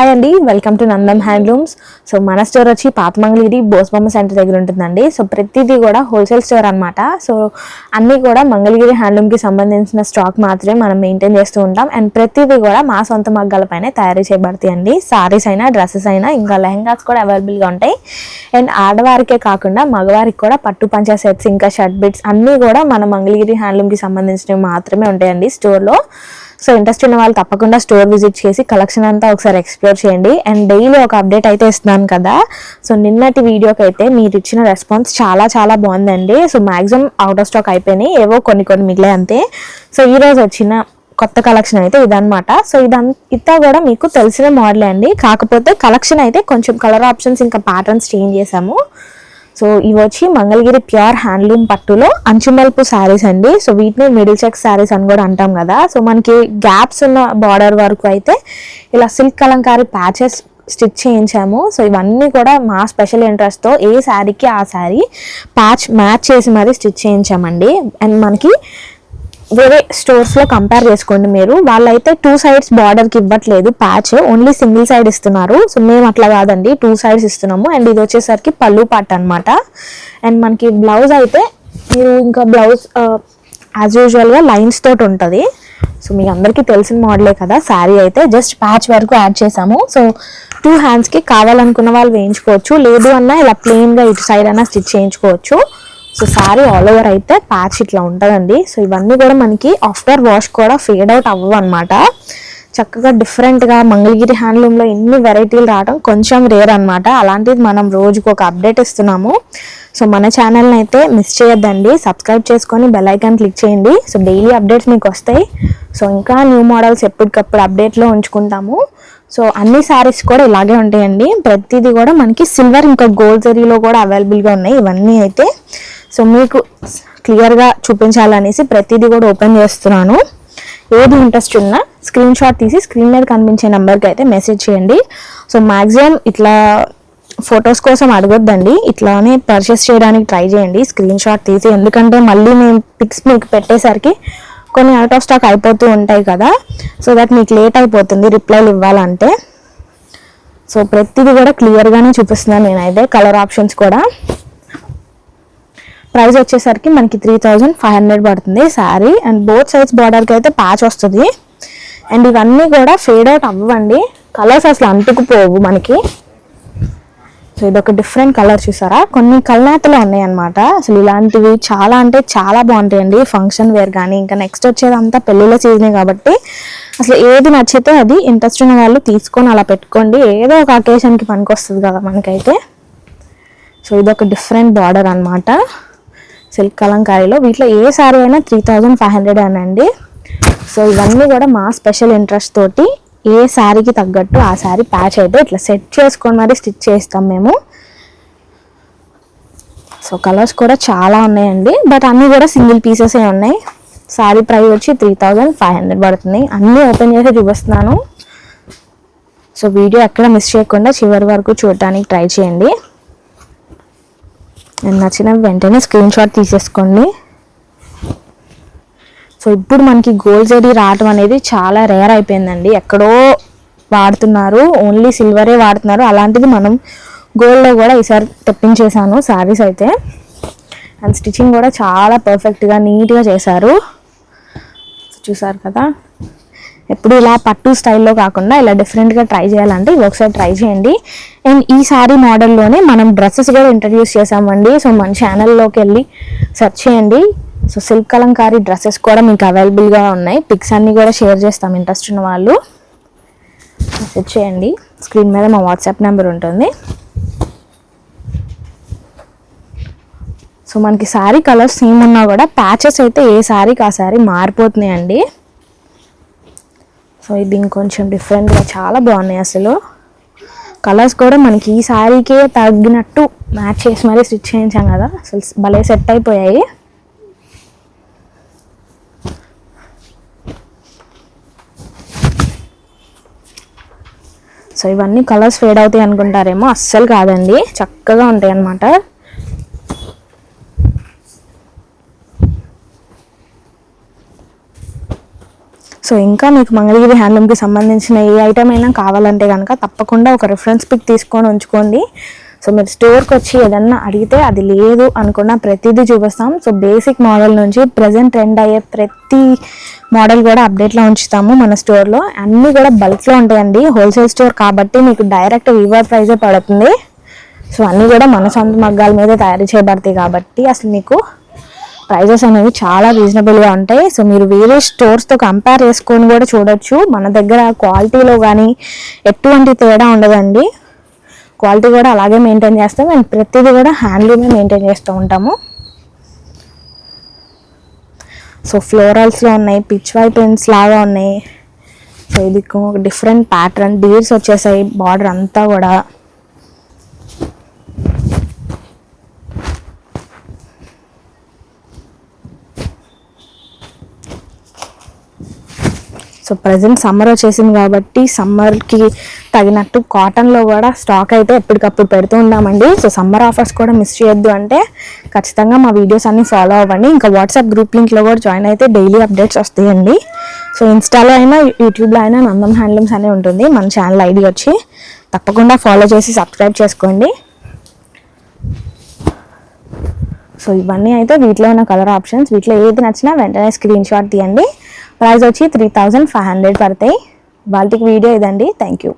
Hi అండి, welcome to Nandam handlooms. So మన store వచ్చి పాత మంగళగిరి బోస్బొమ్మ సెంటర్ దగ్గర ఉంటుందండి. సో ప్రతిదీ కూడా హోల్సేల్ స్టోర్ అనమాట. సో అన్నీ కూడా మంగళగిరి హ్యాండ్లూమ్కి సంబంధించిన స్టాక్ మాత్రమే మనం మెయింటైన్ చేస్తూ ఉంటాం. అండ్ ప్రతిదీ కూడా మా సొంత మగ్గాలపైనే తయారు చేయబడతాయి అండి. సారీస్ అయినా, డ్రెస్సెస్ అయినా, ఇంకా లెహంగాస్ కూడా అవైలబుల్గా ఉంటాయి. అండ్ ఆడవారికే కాకుండా మగవారికి కూడా పట్టు పంచా సెట్స్, ఇంకా షర్ట్ బిట్స్ అన్నీ కూడా మన మంగళగిరి హ్యాండ్లూమ్కి సంబంధించినవి మాత్రమే ఉంటాయండి స్టోర్లో. సో ఇంట్రెస్ట్ ఉన్న వాళ్ళు తప్పకుండా స్టోర్ విజిట్ చేసి కలెక్షన్ అంతా ఒకసారి ఎక్స్ప్లోర్ చేయండి. అండ్ డైలీ ఒక అప్డేట్ అయితే ఇస్తున్నాను కదా. సో నిన్నటి వీడియోకి అయితే మీరు ఇచ్చిన రెస్పాన్స్ చాలా బాగుందండి. So maximum out of stock అయిపోయినాయి, ఏవో కొన్ని మిగిలే అంతే. సో ఈరోజు వచ్చిన కొత్త కలెక్షన్ అయితే ఇదనమాట. సో ఇదంతా కూడా మీకు తెలిసిన మోడలే అండి, కాకపోతే కలెక్షన్ అయితే కొంచెం కలర్ ఆప్షన్స్ ఇంకా ప్యాటర్న్స్ చేంజ్ చేసాము. సో ఇవి వచ్చి మంగళగిరి ప్యూర్ హ్యాండ్లూమ్ పట్టులో అంచుమల్పు శారీస్ అండి. సో వీటిని మిడిల్ చెక్ శారీస్ అని కూడా అంటాం కదా. సో మనకి గ్యాప్స్ ఉన్న బార్డర్ వరకు అయితే ఇలా సిల్క్ కలంకారీ ప్యాచెస్ స్టిచ్ చేయించాము. సో ఇవన్నీ కూడా మా స్పెషల్ ఇంట్రెస్ట్తో ఏ శారీకి ఆ శారీ ప్యాచ్ మ్యాచ్ చేసి మరీ స్టిచ్ చేయించామండి. అండ్ మనకి వేరే స్టోర్స్లో కంపేర్ చేసుకోండి మీరు, వాళ్ళైతే 2 sides బార్డర్కి ఇవ్వట్లేదు, ప్యాచ్ ఓన్లీ సింగిల్ సైడ్ ఇస్తున్నారు. సో మేము అట్లా కాదండి, 2 sides ఇస్తున్నాము. అండ్ ఇది వచ్చేసరికి పళ్ళు పార్ట్ అనమాట. అండ్ మనకి బ్లౌజ్ అయితే మీరు ఇంకా బ్లౌజ్ యాజ్ యూజువల్గా లైన్స్ తోటి ఉంటుంది. సో మీకు అందరికీ తెలిసిన మోడలే కదా. శారీ అయితే జస్ట్ ప్యాచ్ వరకు యాడ్ చేసాము. సో 2 handsకి కావాలనుకున్న వాళ్ళు వేయించుకోవచ్చు, లేదు అన్నా ఇలా ప్లెయిన్గా ఇటు సైడ్ అయినా స్టిచ్ చేయించుకోవచ్చు. సో శారీ ఆల్ ఓవర్ అయితే ప్యాచ్ ఇట్లా ఉంటుందండి. సో ఇవన్నీ కూడా మనకి ఆఫ్టర్ వాష్ కూడా ఫేడ్ అవుట్ అవ్వవు అనమాట. చక్కగా డిఫరెంట్గా మంగళగిరి హ్యాండ్లూమ్లో ఎన్ని వెరైటీలు రావడం కొంచెం రేర్ అనమాట. అలాంటిది మనం రోజుకు ఒక అప్డేట్ ఇస్తున్నాము. సో మన ఛానల్ని అయితే మిస్ చేయొద్దండి, సబ్స్క్రైబ్ చేసుకొని బెల్ ఐకాన్ క్లిక్ చేయండి. సో డైలీ అప్డేట్స్ మీకు వస్తాయి. సో ఇంకా న్యూ మోడల్స్ ఎప్పటికప్పుడు అప్డేట్లో ఉంచుకుంటాము. సో అన్ని శారీస్ కూడా ఇలాగే ఉంటాయండి. ప్రతిదీ కూడా మనకి సిల్వర్ ఇంకా గోల్డ్ జరీలో కూడా అవైలబుల్గా ఉన్నాయి ఇవన్నీ అయితే. సో మీకు క్లియర్గా చూపించాలనేసి ప్రతిదీ కూడా ఓపెన్ చేస్తున్నాను. ఏది ఇంట్రెస్ట్ ఉన్నా స్క్రీన్ షాట్ తీసి స్క్రీన్ మీద కనిపించే నెంబర్కి అయితే మెసేజ్ చేయండి. సో మ్యాక్సిమం ఇట్లా ఫొటోస్ కోసం అడగొద్దండి, ఇట్లానే పర్చేస్ చేయడానికి ట్రై చేయండి స్క్రీన్ షాట్ తీసి. ఎందుకంటే మళ్ళీ మేము పిక్స్ మీకు పెట్టేసరికి కొన్ని అవుట్ ఆఫ్ స్టాక్ అయిపోతూ ఉంటాయి కదా. సో దట్ మీకు లేట్ అయిపోతుంది రిప్లైలు ఇవ్వాలంటే. సో ప్రతిదీ కూడా క్లియర్గానే చూపిస్తున్నాను నేనైతే. కలర్ ఆప్షన్స్ కూడా. ప్రైస్ వచ్చేసరికి మనకి 3500 పడుతుంది శారీ. అండ్ బోత్ సైడ్స్ బార్డర్కి అయితే ప్యాచ్ వస్తుంది. అండ్ ఇవన్నీ కూడా ఫేడ్ అవుట్ అవ్వండి, కలర్స్ అసలు అంటుకుపోవు మనకి. సో ఇదొక డిఫరెంట్ కలర్ చూసారా, కొన్ని కల్నేతలు ఉన్నాయి అనమాట. అసలు ఇలాంటివి చాలా అంటే చాలా బాగుంటాయండి ఫంక్షన్ వేర్ కానీ. ఇంకా నెక్స్ట్ వచ్చేదంతా పెళ్ళిళ్ళ సీజనే కాబట్టి అసలు ఏది నచ్చితే అది ఇంట్రెస్ట్ ఉన్న వాళ్ళు తీసుకొని అలా పెట్టుకోండి, ఏదో ఒక అకేషన్కి పనికి వస్తుంది కదా మనకైతే. సో ఇదొక డిఫరెంట్ బార్డర్ అనమాట సిల్క్ కలంకారీలో. వీటిలో ఏ శారీ అయినా 3500 అనండి. సో ఇవన్నీ కూడా మా స్పెషల్ ఇంట్రెస్ట్ తోటి ఏ శారీకి తగ్గట్టు ఆ శారీ ప్యాచ్ అయితే ఇట్లా సెట్ చేసుకొని మరి స్టిచ్ చేస్తాం మేము. సో కలర్స్ కూడా చాలా ఉన్నాయండి, బట్ అన్నీ కూడా సింగిల్ పీసెసే ఉన్నాయి. శారీ ప్రైస్ వచ్చి 3500 పడుతుంది. అన్నీ ఓపెన్ చేసి చూపిస్తున్నాను. సో వీడియో ఎక్కడ మిస్ చేయకుండా చివరి వరకు చూడటానికి ట్రై చేయండి. నచ్చిన వెంటనే స్క్రీన్ షాట్ తీసేసుకోండి. సో ఇప్పుడు మనకి గోల్డ్ జరీ రావటం అనేది చాలా రేర్ అయిపోయిందండి. ఎక్కడో వాడుతున్నారు, ఓన్లీ సిల్వరే వాడుతున్నారు. అలాంటిది మనం గోల్డ్లో కూడా ఈసారి తెప్పించేసాను శారీస్ అయితే. అండ్ స్టిచ్చింగ్ కూడా చాలా పర్ఫెక్ట్గా నీట్గా చేశారు. చూసారు కదా. ఎప్పుడు ఇలా పట్టు స్టైల్లో కాకుండా ఇలా డిఫరెంట్గా ట్రై చేయాలంటే ఇది ఒకసారి ట్రై చేయండి. అండ్ ఈ శారీ మోడల్లోనే మనం డ్రెస్సెస్ కూడా ఇంట్రడ్యూస్ చేసామండి. సో మన ఛానల్లోకి వెళ్ళి సెర్చ్ చేయండి. సో సిల్క్ కలంకారీ డ్రెస్సెస్ కూడా మీకు అవైలబుల్గా ఉన్నాయి. పిక్స్ అన్నీ కూడా షేర్ చేస్తాం ఇంట్రెస్ట్ ఉన్న వాళ్ళు. సెర్చ్ చేయండి, స్క్రీన్ మీద మా వాట్సాప్ నెంబర్ ఉంటుంది. సో మనకి శారీ కలర్స్ సేమ్ ఉన్నా కూడా ప్యాచెస్ అయితే ఏ శారీకి ఆ శారీ మారిపోతున్నాయండి. సో ఇది ఇంకొంచెం డిఫరెంట్గా చాలా బాగున్నాయి. అసలు కలర్స్ కూడా మనకి ఈ శారీకే తగ్గినట్టు మ్యాచ్ చేసి మరీ స్టిచ్ చేయించాం కదా, అసలు భలే సెట్ అయిపోయాయి. సో ఇవన్నీ కలర్స్ ఫేడ్ అవుతాయి అనుకుంటారేమో, అస్సలు కాదండి, చక్కగా ఉంటాయి అన్నమాట. సో ఇంకా మీకు మంగళగిరి హ్యాండ్లూమ్కి సంబంధించిన ఏ ఐటమ్ అయినా కావాలంటే కనుక తప్పకుండా ఒక రిఫరెన్స్ పిక్ తీసుకొని ఉంచుకోండి. సో మీరు స్టోర్కి వచ్చి ఏదన్నా అడిగితే అది లేదు అనుకున్న ప్రతిదీ చూపిస్తాం. సో బేసిక్ మోడల్ నుంచి ప్రజెంట్ ట్రెండ్ అయ్యే ప్రతి మోడల్ కూడా అప్డేట్లో ఉంచుతాము మన స్టోర్లో. అన్నీ కూడా బల్క్లో ఉంటాయండి. హోల్సేల్ స్టోర్ కాబట్టి మీకు డైరెక్ట్ వీవర్ ప్రైజే పడుతుంది. సో అన్నీ కూడా మన సొంత మగ్గాల మీద తయారు చేయబడతాయి కాబట్టి అసలు మీకు ప్రైజెస్ అనేవి చాలా రీజనబుల్గా ఉంటాయి. సో మీరు వేరే స్టోర్స్తో కంపేర్ చేసుకొని కూడా చూడొచ్చు. మన దగ్గర క్వాలిటీలో కానీ ఎటువంటి తేడా ఉండదండి. క్వాలిటీ కూడా అలాగే మెయింటైన్ చేస్తాం అండ్ ప్రతిదీ కూడా హ్యాండ్లూమే మెయింటైన్ చేస్తూ ఉంటాము. సో ఫ్లోరల్స్లో ఉన్నాయి, పిచ్ వై పెన్స్ లాగా ఉన్నాయి. సో ఇది ఒక డిఫరెంట్ ప్యాటర్న్, డీర్స్ వచ్చేసాయి బార్డర్ అంతా కూడా. సో ప్రజెంట్ సమ్మర్ వచ్చేసింది కాబట్టి సమ్మర్కి తగినట్టు కాటన్లో కూడా స్టాక్ అయితే ఎప్పటికప్పుడు పెడుతూ ఉన్నామండి. సో సమ్మర్ ఆఫర్స్ కూడా మిస్ చేయొద్దు అంటే ఖచ్చితంగా మా వీడియోస్ అన్నీ ఫాలో అవ్వండి. ఇంకా వాట్సాప్ గ్రూప్ లింక్లో కూడా జాయిన్ అయితే డైలీ అప్డేట్స్ వస్తాయండి. సో ఇన్స్టాలో అయినా యూట్యూబ్లో అయినా నందం హ్యాండ్లూమ్స్ అనే ఉంటుంది మన ఛానల్ ఐడి వచ్చి. తప్పకుండా ఫాలో చేసి సబ్స్క్రైబ్ చేసుకోండి. సో ఇవన్నీ అయితే వీటిలో ఉన్న కలర్ ఆప్షన్స్. వీటిలో ఏది నచ్చినా వెంటనే స్క్రీన్ షాట్ తీయండి. ప్రైస్ వచ్చి 3500 పడతాయి. వాళ్ళకి వీడియో ఇదండి. Thank you.